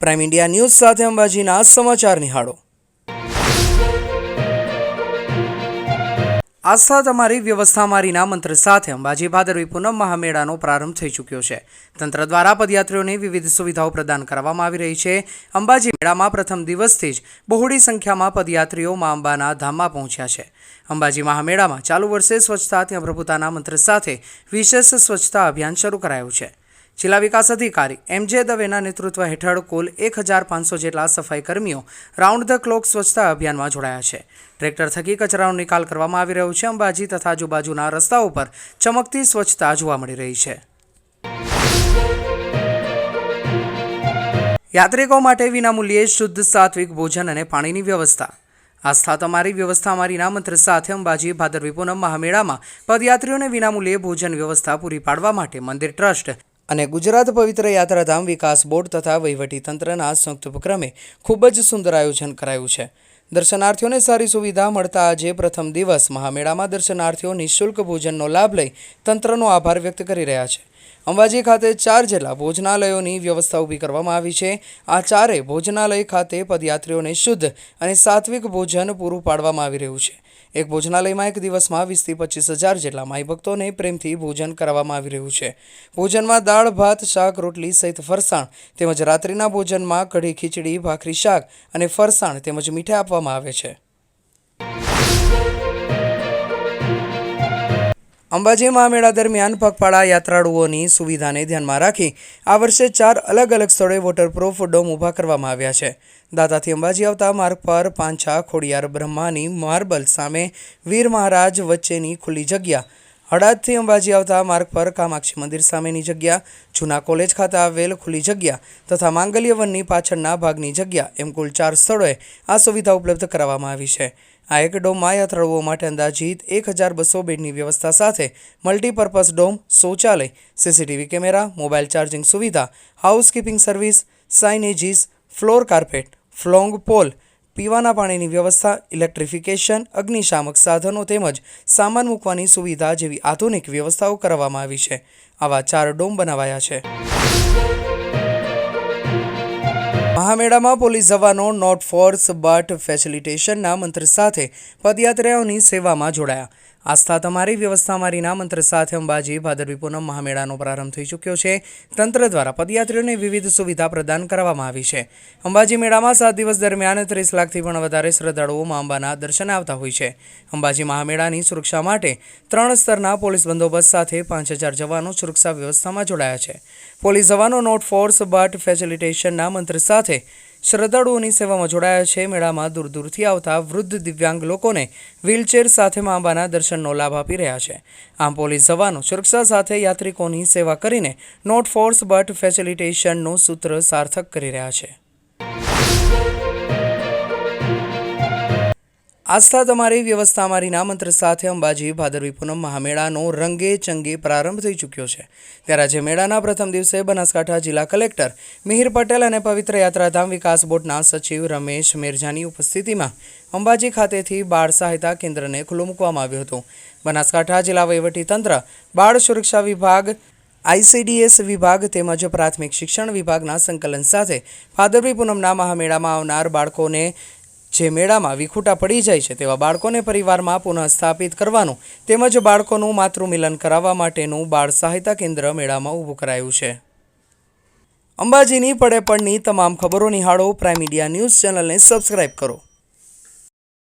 Prime India news સાથે અંબાજીના સમાચાર નિહાળો। આસ્થા તમારી વ્યવસ્થા મારીના મંત્ર સાથે અંબાજી ભાદરવી પૂનમ મહામેળાનો પ્રારંભ થઈ ચૂક્યો છે। તંત્ર દ્વારા પદયાત્રીઓને વિવિધ સુવિધાઓ પ્રદાન કરવામાં આવી રહી છે। અંબાજી મેળામાં પ્રથમ દિવસથી જ બહોળી સંખ્યામાં પદયાત્રીઓ મા અંબાના ધામમાં પહોંચ્યા છે। અંબાજી મહામેળામાં ચાલુ વર્ષે સ્વચ્છતા ત્યાં પ્રભુતાના મંત્ર સાથે વિશેષ સ્વચ્છતા અભિયાન શરૂ કરાયું છે। જિલ્લા વિકાસ અધિકારી એમ.જે. દવેના નેતૃત્વ હેઠળ કુલ 1500 જેટલા સફાઈ કર્મીઓ રાઉન્ડ ધ ક્લોક સ્વચ્છતા અભિયાનમાં જોડાયા છે। ટ્રેક્ટર થકી કચરાનો નિકાલ કરવામાં આવી રહ્યો છે। અંબાજી તથા આજુબાજુના રસ્તાઓ પર ચમકતી સ્વચ્છતા જોવા મળી રહી છે। યાત્રિકો માટે વિનામૂલ્યે શુદ્ધ સાત્વિક ભોજન અને પાણીની વ્યવસ્થા। આસ્થા તમારી વ્યવસ્થા મારીના મંત્ર સાથે અંબાજી ભાદરવી પૂનમ મહામેળામાં પદયાત્રીઓને વિનામૂલ્યે ભોજન વ્યવસ્થા પૂરી પાડવા માટે મંદિર ટ્રસ્ટ અને ગુજરાત પવિત્ર યાત્રાધામ વિકાસ બોર્ડ તથા વહીવટીતંત્રના સંયુક્ત ઉપક્રમે ખૂબ જ સુંદર આયોજન કરાયું છે। દર્શનાર્થીઓને સારી સુવિધા મળતા આજે પ્રથમ દિવસ મહામેળામાં દર્શનાર્થીઓ નિઃશુલ્ક ભોજનનો લાભ લઈ તંત્રનો આભાર વ્યક્ત કરી રહ્યા છે। અંબાજી ખાતે 4 જેટલા ભોજનાલયોની વ્યવસ્થા ઊભી કરવામાં આવી છે। આ 4 ભોજનાલય ખાતે પદયાત્રીઓને શુદ્ધ અને સાત્વિક ભોજન પૂરું પાડવામાં આવી રહ્યું છે। એક ભોજનાલયમાં એક દિવસમાં 20 થી 25 હજાર જેટલા માઈ ભક્તોને પ્રેમથી ભોજન કરવામાં આવી રહ્યું છે। ભોજનમાં દાળ ભાત શાક રોટલી સહિત ફરસાણ તેમજ રાત્રિના ભોજનમાં કઢી ખીચડી ભાખરી શાક અને ફરસાણ તેમજ મીઠાઈ આપવામાં આવે છે। અંબાજી મહામેળા દરમિયાન પગપાળા યાત્રાળુઓની સુવિધાને ધ્યાનમાં રાખી આ વર્ષે 4 અલગ અલગ સ્થળોએ વોટરપ્રૂફ ડોમ ઊભા કરવામાં આવ્યા છે। દાતાથી અંબાજી આવતા માર્ગ પર પાંછા ખોડિયાર બ્રહ્માની માર્બલ સામે વીર મહારાજ વચ્ચેની ખુલ્લી જગ્યા, હળાદથી અંબાજી આવતા માર્ગ પર કામાક્ષી મંદિર સામેની જગ્યા, જૂના કોલેજ ખાતે આવેલ ખુલ્લી જગ્યા તથા માંગલ્ય વનની પાછળના ભાગની જગ્યા એમ કુલ 4 સ્થળોએ આ સુવિધા ઉપલબ્ધ કરાવવામાં આવી છે। આ એક ડોમમાં યાત્રાળુઓ માટે અંદાજિત 1200 બેડની વ્યવસ્થા સાથે મલ્ટીપર્પઝ ડોમ, શૌચાલય, સીસીટીવી કેમેરા, મોબાઈલ ચાર્જિંગ સુવિધા, housekeeping service, signages, floor carpet, flag pole, પીવાના પાણીની વ્યવસ્થા, ઇલેક્ટ્રિફિકેશન, અગ્નિશામક સાધનો તેમજ સામાન મૂકવાની સુવિધા જેવી આધુનિક વ્યવસ્થાઓ કરવામાં આવી છે। આવા 4 ડોમ બનાવાયા છે। મહામેળામાં પોલીસ જવાનો નોટ ફોર્સ બટ ફેસિલિટેશનના મંત્ર સાથે પદયાત્રીઓની સેવામાં જોડાયા। આસ્થા તમારી વ્યવસ્થા મારીના મંત્ર સાથે અંબાજી ભાદરવી પૂનમ મહામેળાનો પ્રારંભ થઈ ચૂક્યો છે। તંત્ર દ્વારા પદયાત્રીઓને વિવિધ સુવિધા પ્રદાન કરવામાં આવી છે। અંબાજી મેળામાં 7 દિવસ દરમિયાન 30 લાખથી પણ વધારે શ્રદ્ધાળુઓ મા અંબાના દર્શને આવતા હોય છે। અંબાજી મહામેળાની સુરક્ષા માટે 3 સ્તરના પોલીસ બંદોબસ્ત સાથે 5000 જવાનો સુરક્ષા વ્યવસ્થામાં જોડાયા છે। પોલીસ જવાનો નોટ ફોર્સ બટ ફેસિલિટેશનના મંત્ર સાથે શ્રદ્ધાળુઓની સેવામાં જોડાયા છે। મેળામાં દૂર દૂરથી આવતા વૃદ્ધ દિવ્યાંગ લોકોને વ્હીલચેર સાથે મા અંબાના દર્શનનો લાભ આપી રહ્યા છે। આમ પોલીસ જવાનો સુરક્ષા સાથે યાત્રિકોની સેવા કરીને નોટ ફોર્સ બટ ફેસિલિટેશનનું સૂત્ર સાર્થક કરી રહ્યા છે। આસ્થા તમારી વ્યવસ્થા મારીના મંત્ર સાથે અંબાજી ભાદરવી પૂનમ મહામેળાનો રંગે ચંગે પ્રારંભ થઈ ચૂક્યો છે। ત્યારે આજે મેળાના પ્રથમ દિવસે બનાસકાંઠા જિલ્લા કલેક્ટર મિહિર પટેલ અને પવિત્ર યાત્રાધામ વિકાસ બોર્ડના સચિવ રમેશ મેરજાની ઉપસ્થિતિમાં અંબાજી ખાતેથી બાળ સહાયતા કેન્દ્રને ખુલ્લું મૂકવામાં આવ્યું હતું। બનાસકાંઠા જિલ્લા વહીવટીતંત્ર, બાળ સુરક્ષા વિભાગ, ICDS વિભાગ તેમજ પ્રાથમિક શિક્ષણ વિભાગના સંકલન સાથે ભાદરવી પૂનમના મહામેળામાં આવનાર બાળકોને જે મેળામાં વિખૂટા પડી જાય છે તેવા બાળકોને પરિવારમાં પુનઃ સ્થાપિત કરવાનું તેમજ બાળકોનું માતૃમિલન કરાવવા માટેનું બાળ સહાયતા કેન્દ્ર મેળામાં ઊભું કરાયું છે। અંબાજીની પડે પડની તમામ ખબરો નિહાળો, પ્રાઇમ ઇન્ડિયા ન્યૂઝ ચેનલને સબસ્ક્રાઇબ કરો।